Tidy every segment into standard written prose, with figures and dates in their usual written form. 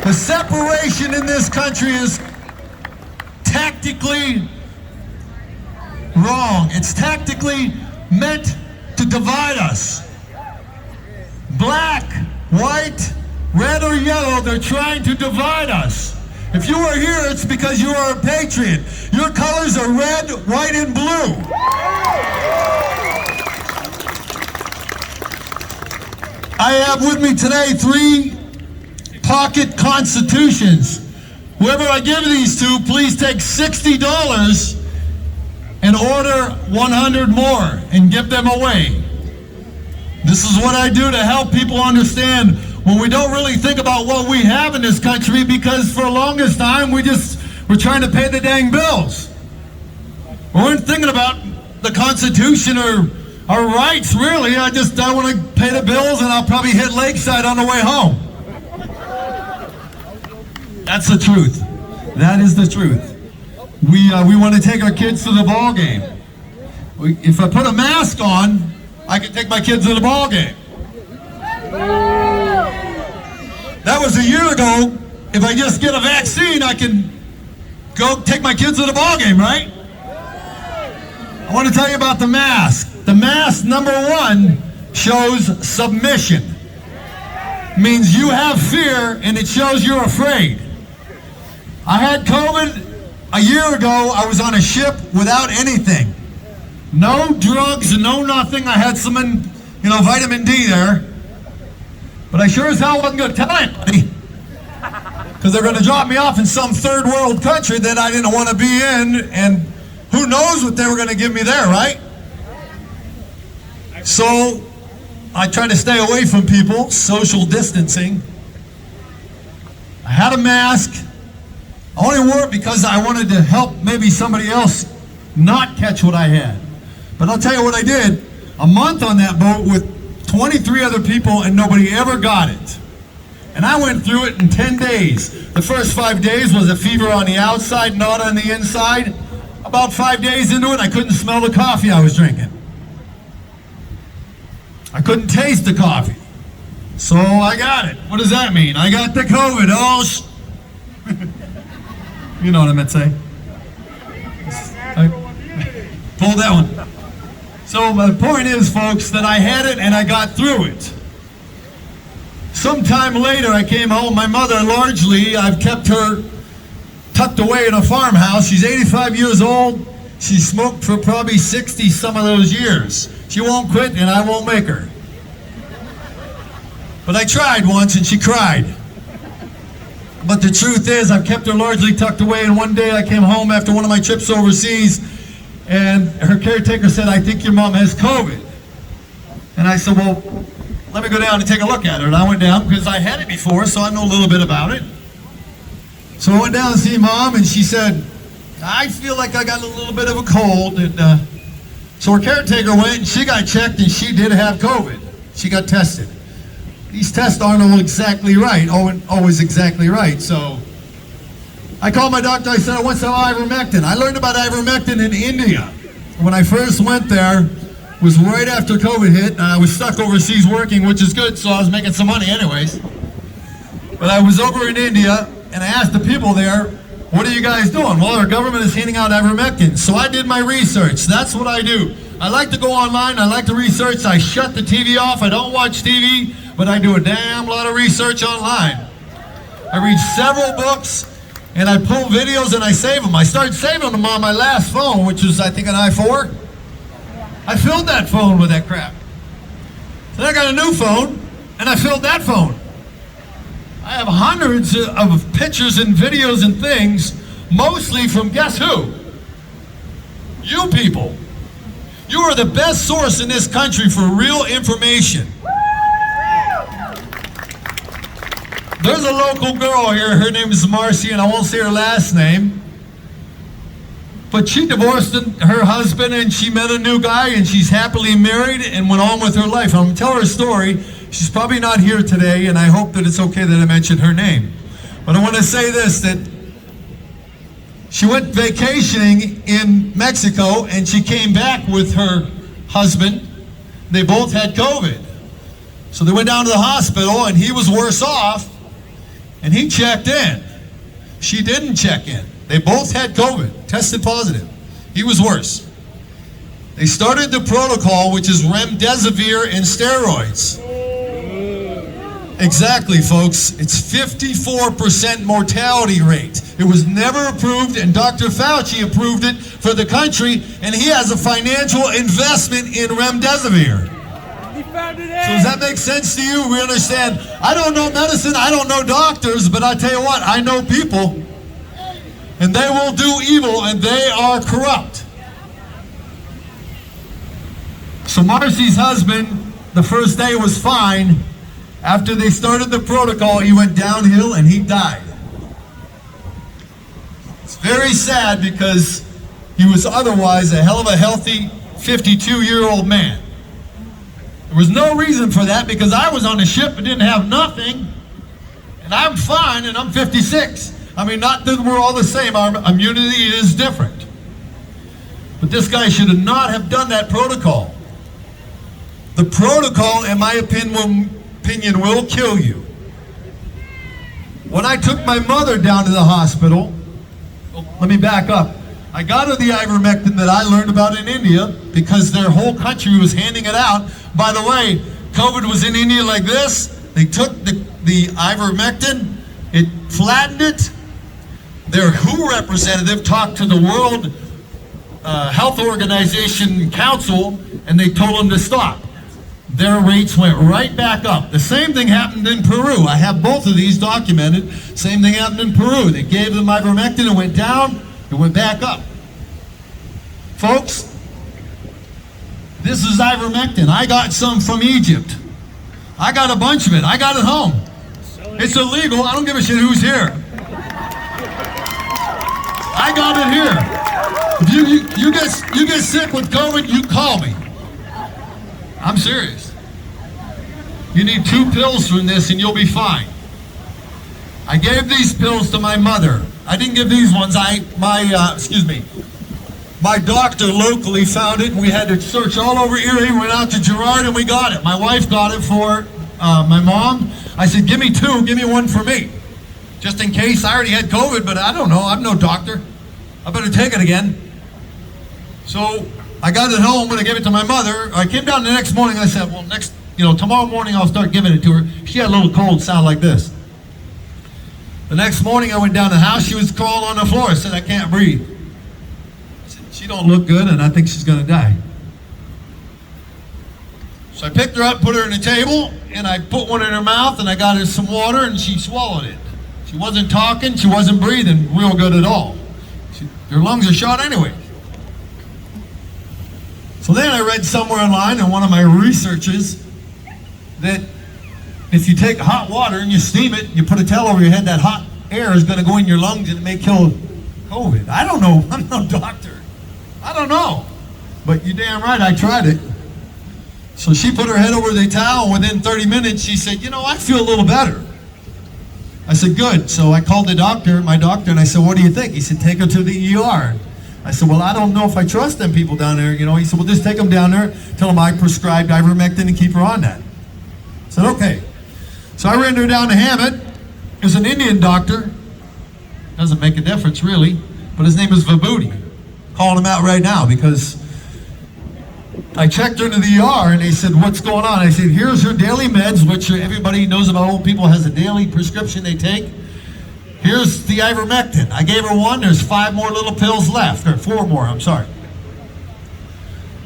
The separation in this country is tactically wrong. It's tactically meant to divide us. Black, white, red or yellow, they're trying to divide us. If you are here, it's because you are a patriot. Your colors are red, white, and blue. I have with me today 3 pocket constitutions. Whoever I give these to, please take $60 and order 100 more and give them away. This is what I do to help people understand when we don't really think about what we have in this country, because for the longest time we're trying to pay the dang bills. We weren't thinking about the Constitution or our rights, really. I want to pay the bills, and I'll probably hit Lakeside on the way home. That's the truth. That is the truth. We want to take our kids to the ball game. If I put a mask on, I can take my kids to the ball game. That was a year ago. If I just get a vaccine, I can go take my kids to the ball game, right? I want to tell you about the mask. The mask, number 1, shows submission. Means you have fear, and it shows you're afraid. I had COVID a year ago. I was on a ship without anything. No drugs, no nothing. I had some, vitamin D there. But I sure as hell wasn't going to tell anybody, because they're going to drop me off in some third world country that I didn't want to be in, and who knows what they were going to give me there, right? So I tried to stay away from people, social distancing. I had a mask. I only wore it because I wanted to help maybe somebody else not catch what I had. But I'll tell you what I did. A month on that boat with 23 other people, and nobody ever got it. And I went through it in 10 days. The first 5 days was a fever on the outside, not on the inside. About 5 days into it, I couldn't smell the coffee I was drinking. I couldn't taste the coffee. So I got it. What does that mean? I got the COVID. Oh, you know what I meant to say. I pulled that one. So the point is, folks, that I had it and I got through it. Sometime later, I came home. My mother, largely, I've kept her tucked away in a farmhouse. She's 85 years old. She smoked for probably 60 some of those years. She won't quit, and I won't make her. But I tried once, and she cried. But the truth is, I've kept her largely tucked away, and one day I came home after one of my trips overseas, and her caretaker said, "I think your mom has COVID." And I said, "Well, let me go down and take a look at her." And I went down because I had it before, so I know a little bit about it. So I went down to see Mom, and she said, "I feel like I got a little bit of a cold." And so her caretaker went, and she got checked, and she did have COVID. She got tested. These tests aren't always exactly right. So I called my doctor. I said, "I want some ivermectin." I learned about ivermectin in India. When I first went there, it was right after COVID hit, and I was stuck overseas working, which is good, so I was making some money anyways. But I was over in India, and I asked the people there, "What are you guys doing?" "Well, our government is handing out ivermectin." So I did my research. That's what I do. I like to go online. I like to research. I shut the TV off. I don't watch TV, but I do a damn lot of research online. I read several books, and I pull videos, and I save them. I started saving them on my last phone, which was, I think, an i4. I filled that phone with that crap. Then I got a new phone, and I filled that phone. I have hundreds of pictures and videos and things, mostly from guess who? You people. You are the best source in this country for real information. There's a local girl here, her name is Marcy, and I won't say her last name, but she divorced her husband, and she met a new guy, and she's happily married and went on with her life. I'm going to tell her story. She's probably not here today, and I hope that it's okay that I mention her name. But I want to say this, that she went vacationing in Mexico, and she came back with her husband. They both had COVID. So they went down to the hospital, and he was worse off. and he checked in. She didn't check in. They both had COVID, tested positive. He was worse. They started the protocol, which is remdesivir and steroids. Exactly, folks. It's 54% mortality rate. It was never approved, and Dr. Fauci approved it for the country, and he has a financial investment in remdesivir. So does that make sense to you? We understand. I don't know medicine, I don't know doctors, but I tell you what, I know people, and they will do evil, and they are corrupt. So Marcy's husband, the first day was fine. After they started the protocol, he went downhill and he died. It's very sad because he was otherwise a hell of a healthy 52-year-old man. There was no reason for that because I was on a ship and didn't have nothing, and I'm fine and I'm 56. I mean, not that we're all the same, our immunity is different. But this guy should not have done that protocol. The protocol, in my opinion, will kill you. When I took my mother down to the hospital, let me back up. I got her the ivermectin that I learned about in India because their whole country was handing it out. By the way, COVID was in India like this. They took the ivermectin, it flattened it. Their WHO representative talked to the World Health Organization Council, and they told them to stop. Their rates went right back up. The same thing happened in Peru. I have both of these documented. Same thing happened in Peru. They gave them ivermectin, it went down, it went back up. Folks, this is ivermectin. I got some from Egypt. I got a bunch of it. I got it home. It's illegal. I don't give a shit who's here. I got it here. If you get sick with COVID, you call me. I'm serious. You need 2 pills from this and you'll be fine. I gave these pills to my mother. I didn't give these ones. My doctor locally found it, and we had to search all over Erie. Went out to Girard and we got it. My wife got it for my mom. I said, give me 2, give me 1 for me. Just in case. I already had COVID, but I don't know. I'm no doctor. I better take it again. So I got it home when I gave it to my mother. I came down the next morning. I said, well, tomorrow morning I'll start giving it to her. She had a little cold, sound like this. The next morning I went down to the house. She was crawling on the floor. I said, I can't breathe. I said, she don't look good, and I think she's going to die. So I picked her up, put her on the table, and I put one in her mouth, and I got her some water, and she swallowed it. She wasn't talking. She wasn't breathing real good at all. Her lungs are shot anyway. So then I read somewhere online in one of my researches that if you take hot water and you steam it, you put a towel over your head, that hot air is going to go in your lungs and it may kill COVID. I don't know. I'm no doctor. I don't know. But you're damn right, I tried it. So she put her head over the towel. Within 30 minutes, she said, I feel a little better. I said, good. So I called my doctor, and I said, what do you think? He said, take her to the ER. I said, well, I don't know if I trust them people down there. He said, well, just take them down there, tell them I prescribed ivermectin and keep her on that. I said, okay. So I ran her down to Hammett. There's an Indian doctor. Doesn't make a difference, really. But his name is Vibhuti. Calling him out right now because I checked her into the ER, and they said, what's going on? I said, here's her daily meds, which everybody knows about old people has a daily prescription they take. Here's the ivermectin. I gave her 1. There's 5 more little pills left, or 4 more, I'm sorry.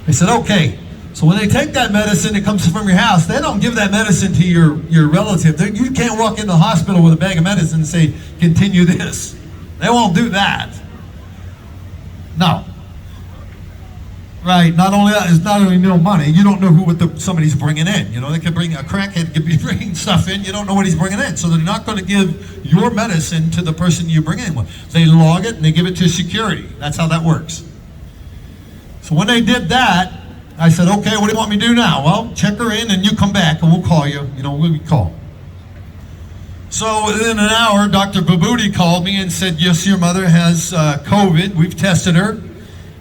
They said, okay. So when they take that medicine that comes from your house, they don't give that medicine to your relative. You can't walk in the hospital with a bag of medicine and say, continue this. They won't do that. No. Right, not only that, it's not only no money, you don't know what somebody's bringing in. They could bring, a crackhead could be bringing stuff in, you don't know what he's bringing in. So they're not going to give your medicine to the person you bring in with. They log it and they give it to security. That's how that works. So when they did that, I said, okay, what do you want me to do now? Well, check her in and you come back and we'll call you. We call. So within an hour, Dr. Vibhuti called me and said, yes, your mother has COVID. We've tested her.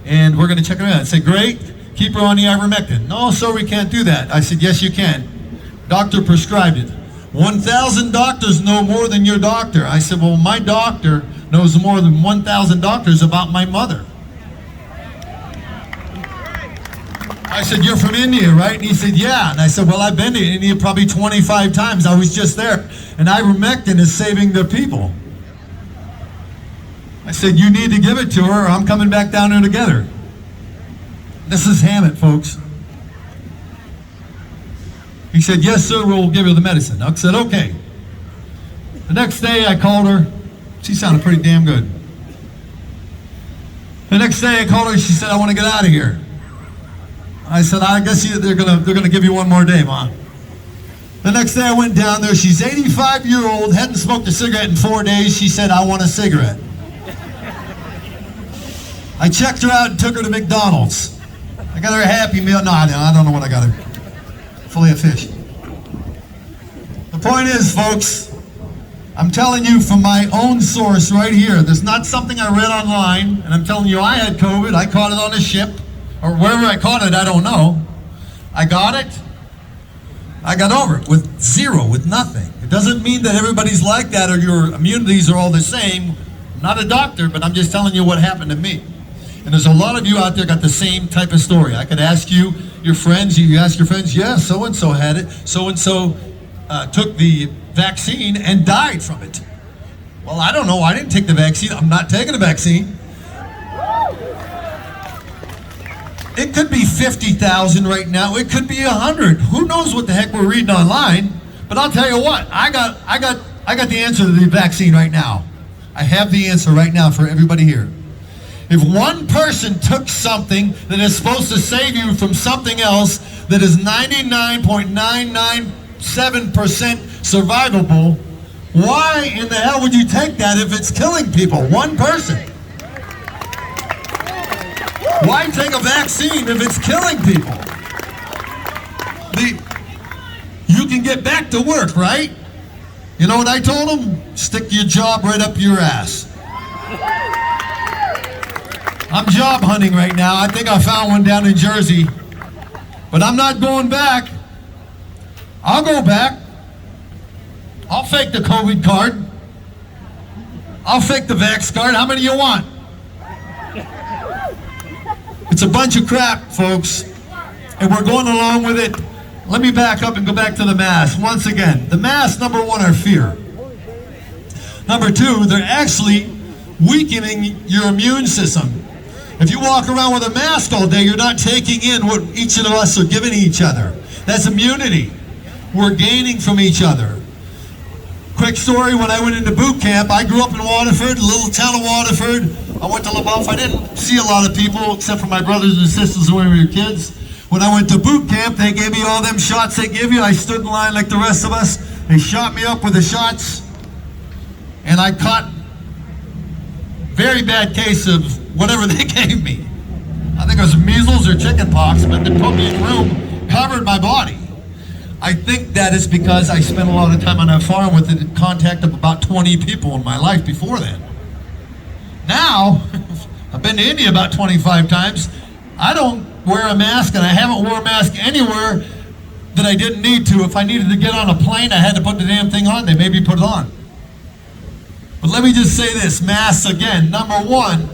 And we're going to check her out. I said, great, keep her on the ivermectin. No, sir, we can't do that. I said, yes, you can. Doctor prescribed it. 1,000 doctors know more than your doctor. I said, well, my doctor knows more than 1,000 doctors about my mother. I said, you're from India, right? And he said, yeah. And I said, well, I've been to India probably 25 times. I was just there. And ivermectin is saving their people. I said, you need to give it to her or I'm coming back down there together. This is Hammett, folks. He said, yes, sir, we'll give her the medicine. I said, okay. The next day I called her. She sounded pretty damn good. The next day I called her. She said, I want to get out of here. I said, I guess they're gonna give you one more day, Ma. The next day I went down there. She's 85-year-old, hadn't smoked a cigarette in 4 days. She said, I want a cigarette. I checked her out and took her to McDonald's. I got her a Happy Meal. No, I don't know what I got her. Fillet of fish. The point is, folks, I'm telling you from my own source right here. There's not something I read online, and I'm telling you I had COVID. I caught it on a ship. Or wherever I caught it, I don't know. I got it. I got over it with zero, with nothing. It doesn't mean that everybody's like that or your immunities are all the same. I'm not a doctor, but I'm just telling you what happened to me. And there's a lot of you out there got the same type of story. I could ask you, your friends, you ask your friends, yeah, so-and-so had it. So-and-so took the vaccine and died from it. Well, I don't know. I didn't take the vaccine. I'm not taking the vaccine. It could be 50,000 right now. It could be 100. Who knows what the heck we're reading online? But I'll tell you what. I got the answer to the vaccine right now. I have the answer right now for everybody here. If one person took something that is supposed to save you from something else that is 99.997% survivable, why in the hell would you take that if it's killing people? One person. Why take a vaccine if it's killing people? You can get back to work, right? You know what I told them? Stick your job right up your ass. I'm job hunting right now. I think I found one down in Jersey. But I'm not going back. I'll go back. I'll fake the COVID card. I'll fake the vax card. How many you want? It's a bunch of crap, folks, and we're going along with it. Let me back up and go back to the masks. Once again, the masks, number one, are fear. Number two, they're actually weakening your immune system. If you walk around with a mask all day, you're not taking in what each of us are giving each other. That's immunity. We're gaining from each other. Quick story, when I went into boot camp, I grew up in Waterford, a little town of Waterford. I went to LaBeouf. I didn't see a lot of people except for my brothers and sisters when we were kids. When I went to boot camp, they gave me all them shots they give you. I stood in line like the rest of us. They shot me up with the shots, and I caught very bad case of whatever they gave me. I think it was measles or chicken pox, but they put me in a room, covered my body. I think that is because I spent a lot of time on that farm with the contact of about 20 people in my life before that. Now, I've been to India about 25 times. I don't wear a mask, and I haven't worn a mask anywhere that I didn't need to. If I needed to get on a plane, I had to put the damn thing on. They made me put it on. But let me just say this, masks again. Number one,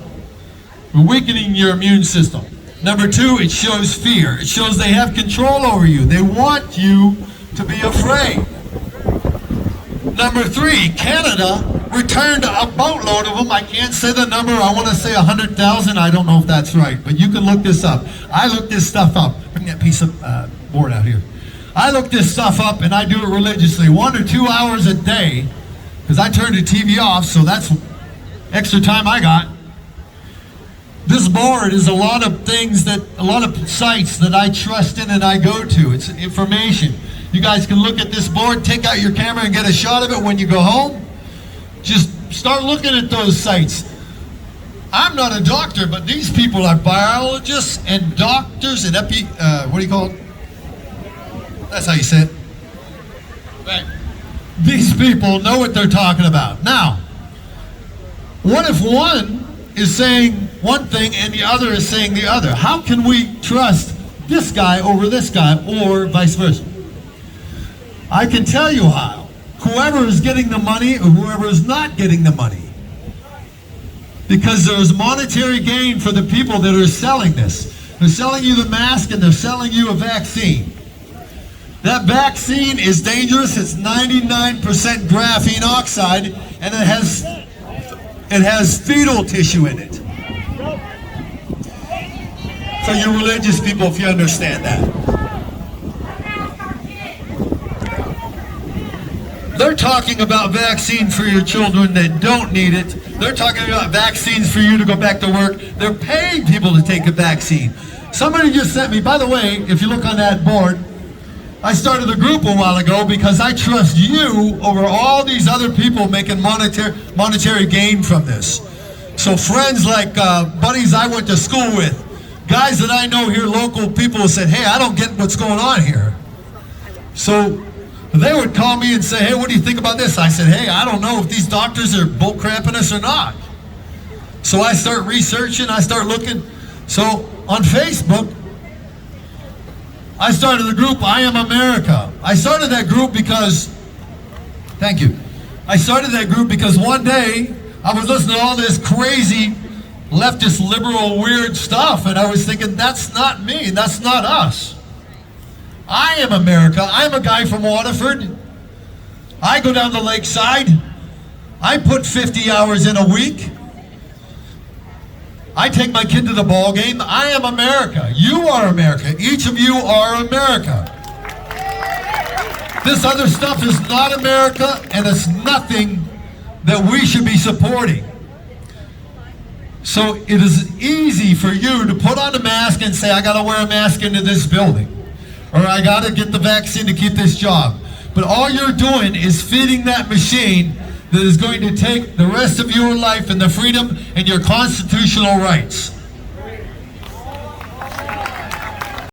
weakening your immune system. Number two, it shows fear. It shows they have control over you. They want you to be afraid. Number three, Canada returned a boatload of them. I can't say the number. I want to say 100,000. I don't know if that's right, but you can look this up. I looked this stuff up. Bring that piece of board out here. I look this stuff up, and I do it religiously, 1 or 2 hours a day, because I turned the TV off, so that's extra time I got. This board is a lot of things that, a lot of sites that I trust in and I go to. It's information. You guys can look at this board, take out your camera and get a shot of it when you go home. Just start looking at those sites. I'm not a doctor, but these people are biologists and doctors and what do you call it? That's how you say it. Right. These people know what they're talking about. Now, what if one is saying one thing and the other is saying the other? How can we trust this guy over this guy or vice versa? I can tell you how. whoever is getting the money or whoever is not getting the money. Because there's monetary gain for the people that are selling this. They're selling you the mask and they're selling you a vaccine. That vaccine is dangerous. It's 99% graphene oxide, and it has fetal tissue in it. For you religious people, if you understand that. They're talking about vaccine for your children that don't need it. They're talking about vaccines for you to go back to work. They're paying people to take a vaccine. Somebody just sent me, by the way, if you look on that board, I started a group a while ago because I trust you over all these other people making monetary gain from this. So friends like buddies I went to school with, guys that I know here, local people who said, hey, I don't get what's going on here. So they would call me and say, hey, what do you think about this? I said, hey, I don't know if these doctors are bullcrapping us or not. So I start researching, I start looking. So on Facebook, I started the group, I Am America. I started that group because, thank you. I started that group because one day I was listening to all this crazy leftist, liberal, weird stuff, and I was thinking, that's not me, that's not us. I am America. I'm a guy from Waterford. I go down the lakeside. I put 50 hours in a week. I take my kid to the ball game. I am America. You are America. Each of you are America. This other stuff is not America, and it's nothing that we should be supporting. So it is easy for you to put on a mask and say, I got to wear a mask into this building. Or I got to get the vaccine to keep this job. But all you're doing is feeding that machine that is going to take the rest of your life and the freedom and your constitutional rights.